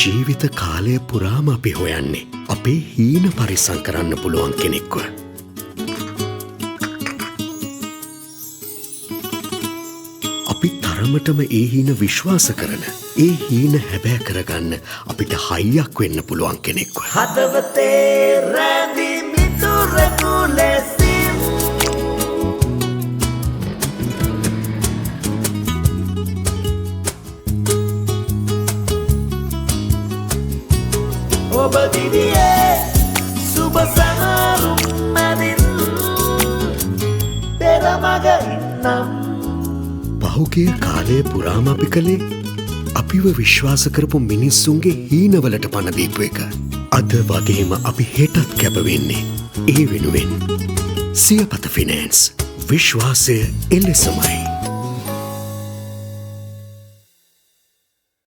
ජීවිත කාලය පුරාම අපි හොයන්නේ අපේ හීන පරිසම් කරන්න පුළුවන් කෙනෙක්ව. අපි තරමටම ඒ හීන විශ්වාස කරන ඒ හීන හැබෑ කරගන්න අපිට හයියක් වෙන්න පුළුවන් කෙනෙක්ව. හදවතේ රැඳි මිතුරෙකු ලෙසින් ඔබ දිවියේ සුබ සහරුම් මැදින් පෙරමග ඉන්නම්. පහුගිය කාලය පුරාම අපි කළේ අපිව විශ්වාස කරපු මිනිස්සුන්ගේ හීනවලට පණ දීපු එක. අද වගේම අපි හෙටත් කැපවෙන්නේ ඒ වෙනුවෙන්. සියපත ෆිනෑන්ස් විශ්වාසය එලෙසමයි.